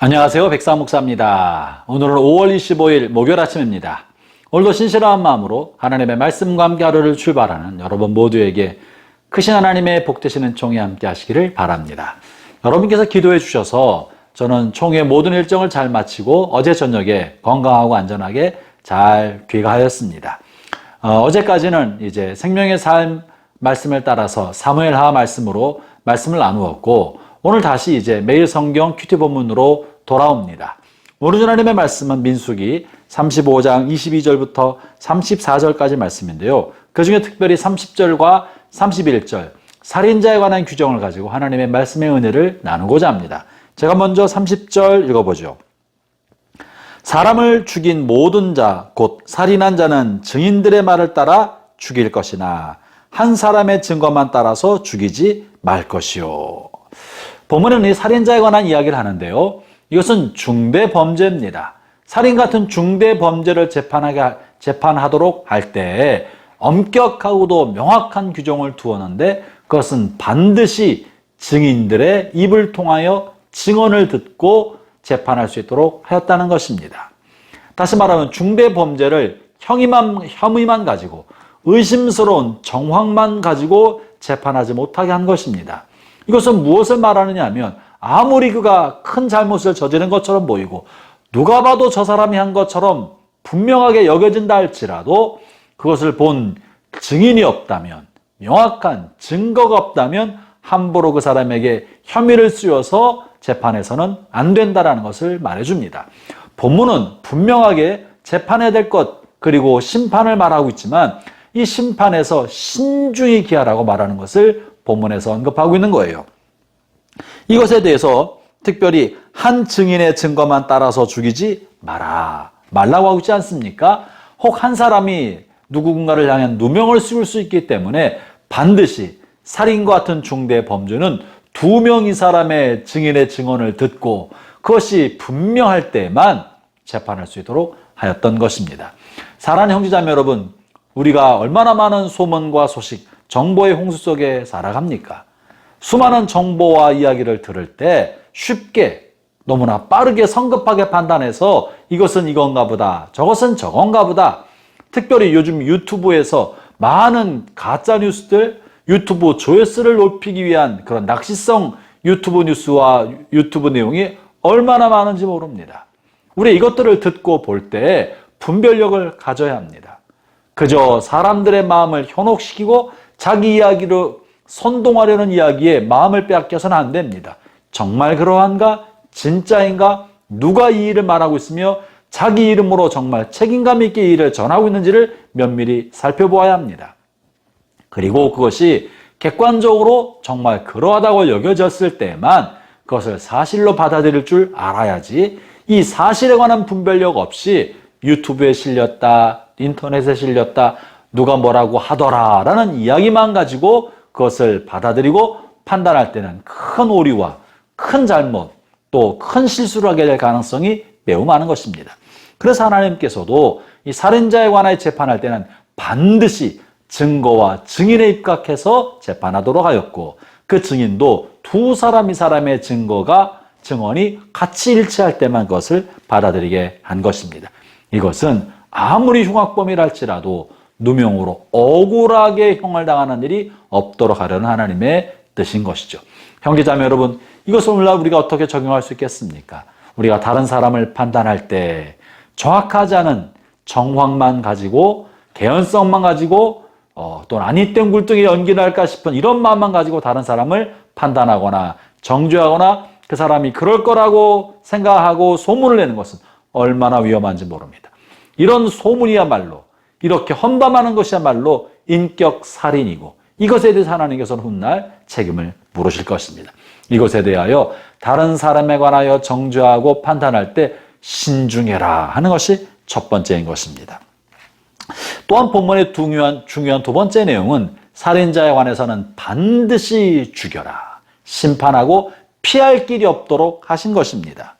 안녕하세요. 백상 목사입니다. 오늘은 5월 25일 목요일 아침입니다. 오늘도 신실한 마음으로 하나님의 말씀과 함께 하루를 출발하는 여러분 모두에게 크신 하나님의 복 되시는 총회 함께 하시기를 바랍니다. 여러분께서 기도해 주셔서 저는 총회 모든 일정을 잘 마치고 어제 저녁에 건강하고 안전하게 잘 귀가하였습니다. 어제까지는 이제 생명의 삶 말씀을 따라서 사무엘하 말씀으로 말씀을 나누었고, 오늘 다시 이제 매일 성경 큐티 본문으로 돌아옵니다. 오늘 하나님의 말씀은 민수기 35장 22절부터 34절까지 말씀인데요. 그 중에 특별히 30절과 31절 살인자에 관한 규정을 가지고 하나님의 말씀의 은혜를 나누고자 합니다. 제가 먼저 30절 읽어보죠. 사람을 죽인 모든 자, 곧 살인한 자는 증인들의 말을 따라 죽일 것이나 한 사람의 증거만 따라서 죽이지 말 것이요. 본문은 이 살인자에 관한 이야기를 하는데요. 이것은 중대 범죄입니다. 살인 같은 중대 범죄를 재판하도록 할 때 엄격하고도 명확한 규정을 두었는데, 그것은 반드시 증인들의 입을 통하여 증언을 듣고 재판할 수 있도록 하였다는 것입니다. 다시 말하면 중대 범죄를 혐의만 가지고 의심스러운 정황만 가지고 재판하지 못하게 한 것입니다. 이것은 무엇을 말하느냐 하면, 아무리 그가 큰 잘못을 저지른 것처럼 보이고 누가 봐도 저 사람이 한 것처럼 분명하게 여겨진다 할지라도 그것을 본 증인이 없다면, 명확한 증거가 없다면 함부로 그 사람에게 혐의를 씌워서 재판에서는 안 된다는 것을 말해줍니다. 본문은 분명하게 재판해야 될 것, 그리고 심판을 말하고 있지만 이 심판에서 신중히 기하라고 말하는 것을 본문에서 언급하고 있는 거예요. 이것에 대해서 특별히 한 증인의 증거만 따라서 죽이지 말라고 하고 있지 않습니까? 혹 한 사람이 누군가를 향한 누명을 씌울 수 있기 때문에 반드시 살인과 같은 중대 범죄는 두 명 이 사람의 증인의 증언을 듣고 그것이 분명할 때만 재판할 수 있도록 하였던 것입니다. 사랑하는 형제자매 여러분, 우리가 얼마나 많은 소문과 소식, 정보의 홍수 속에 살아갑니까? 수많은 정보와 이야기를 들을 때 쉽게, 너무나 빠르게 성급하게 판단해서 이것은 이건가 보다, 저것은 저건가 보다. 특별히 요즘 유튜브에서 많은 가짜 뉴스들, 유튜브 조회수를 높이기 위한 그런 낚시성 유튜브 뉴스와 유튜브 내용이 얼마나 많은지 모릅니다. 우리 이것들을 듣고 볼 때 분별력을 가져야 합니다. 그저 사람들의 마음을 현혹시키고 자기 이야기로 선동하려는 이야기에 마음을 빼앗겨서는 안 됩니다. 정말 그러한가? 진짜인가? 누가 이 일을 말하고 있으며 자기 이름으로 정말 책임감 있게 이 일을 전하고 있는지를 면밀히 살펴보아야 합니다. 그리고 그것이 객관적으로 정말 그러하다고 여겨졌을 때만 그것을 사실로 받아들일 줄 알아야지, 이 사실에 관한 분별력 없이 유튜브에 실렸다, 인터넷에 실렸다, 누가 뭐라고 하더라 라는 이야기만 가지고 그것을 받아들이고 판단할 때는 큰 오류와 큰 잘못, 또 큰 실수를 하게 될 가능성이 매우 많은 것입니다. 그래서 하나님께서도 이 살인자에 관하여 재판할 때는 반드시 증거와 증인에 입각해서 재판하도록 하였고, 그 증인도 두 사람 이 사람의 증언이 같이 일치할 때만 그것을 받아들이게 한 것입니다. 이것은 아무리 흉악범이라 할지라도 누명으로 억울하게 형을 당하는 일이 없도록 하려는 하나님의 뜻인 것이죠. 형제자매 여러분, 이것을 오늘날 우리가 어떻게 적용할 수 있겠습니까? 우리가 다른 사람을 판단할 때 정확하지 않은 정황만 가지고, 개연성만 가지고, 또는 아니 땐 굴뚝에 연기를 할까 싶은 이런 마음만 가지고 다른 사람을 판단하거나 정죄하거나 그 사람이 그럴 거라고 생각하고 소문을 내는 것은 얼마나 위험한지 모릅니다. 이런 소문이야말로, 이렇게 험담하는 것이야말로 인격 살인이고, 이것에 대해서 하나님께서는 훗날 책임을 물으실 것입니다. 이것에 대하여 다른 사람에 관하여 정죄하고 판단할 때 신중해라 하는 것이 첫 번째인 것입니다. 또한 본문의 중요한 두 번째 내용은 살인자에 관해서는 반드시 죽여라, 심판하고 피할 길이 없도록 하신 것입니다.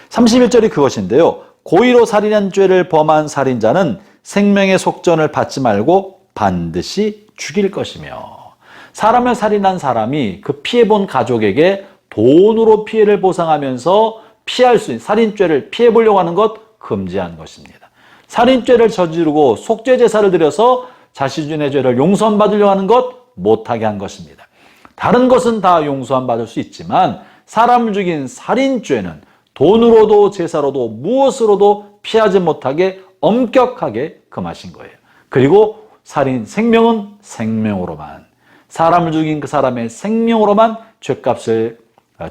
31절이 그것인데요. 고의로 살인한 죄를 범한 살인자는 생명의 속전을 받지 말고 반드시 죽일 것이며, 사람을 살인한 사람이 그 피해본 가족에게 돈으로 피해를 보상하면서 피할 수 있는 살인죄를 피해보려고 하는 것 금지한 것입니다. 살인죄를 저지르고 속죄 제사를 드려서 자신의 죄를 용서받으려고 하는 것 못하게 한 것입니다. 다른 것은 다 용서받을 수 있지만 사람을 죽인 살인죄는 돈으로도 제사로도 무엇으로도 피하지 못하게 엄격하게 금하신 거예요. 그리고 살인 생명은 생명으로만, 사람을 죽인 그 사람의 생명으로만 죗값을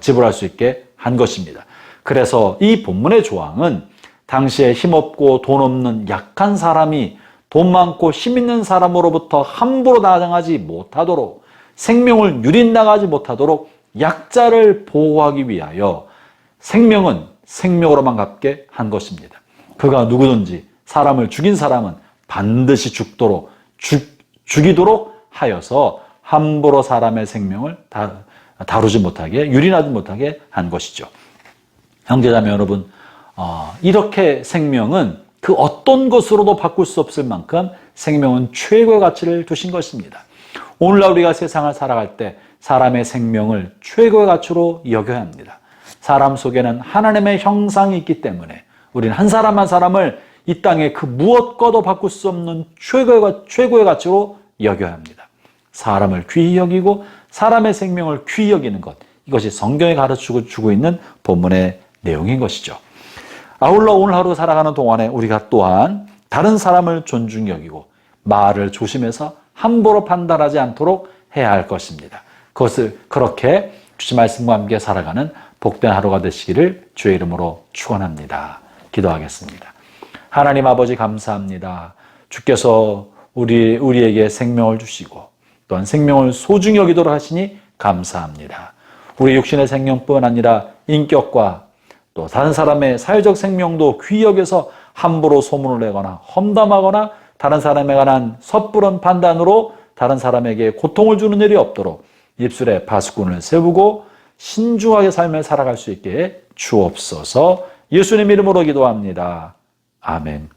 지불할 수 있게 한 것입니다. 그래서 이 본문의 조항은 당시에 힘없고 돈 없는 약한 사람이 돈 많고 힘 있는 사람으로부터 함부로 나가지 못하도록, 생명을 유린나가지 못하도록 약자를 보호하기 위하여 생명은 생명으로만 갚게 한 것입니다. 그가 누구든지 사람을 죽인 사람은 반드시 죽이도록 하여서 함부로 사람의 생명을 다루지 못하게, 유린하지 못하게 한 것이죠. 형제자매 여러분, 이렇게 생명은 그 어떤 것으로도 바꿀 수 없을 만큼 생명은 최고의 가치를 두신 것입니다. 오늘날 우리가 세상을 살아갈 때 사람의 생명을 최고의 가치로 여겨야 합니다. 사람 속에는 하나님의 형상이 있기 때문에 우리는 한 사람 한 사람을 이 땅에 그 무엇과도 바꿀 수 없는 최고의 가치로 여겨야 합니다. 사람을 귀히 여기고 사람의 생명을 귀히 여기는 것, 이것이 성경이 가르쳐주고 있는 본문의 내용인 것이죠. 아울러 오늘 하루 살아가는 동안에 우리가 또한 다른 사람을 존중히 여기고 말을 조심해서 함부로 판단하지 않도록 해야 할 것입니다. 그것을 그렇게 주신 말씀과 함께 살아가는 복된 하루가 되시기를 주의 이름으로 축원합니다. 기도하겠습니다. 하나님 아버지 감사합니다. 주께서 우리에게 생명을 주시고 또한 생명을 소중히 여기도록 하시니 감사합니다. 우리 육신의 생명뿐 아니라 인격과 또 다른 사람의 사회적 생명도 귀히 여겨서 함부로 소문을 내거나 험담하거나 다른 사람에 관한 섣부른 판단으로 다른 사람에게 고통을 주는 일이 없도록 입술에 파수꾼을 세우고 신중하게 삶을 살아갈 수 있게 주옵소서. 예수님 이름으로 기도합니다. 아멘.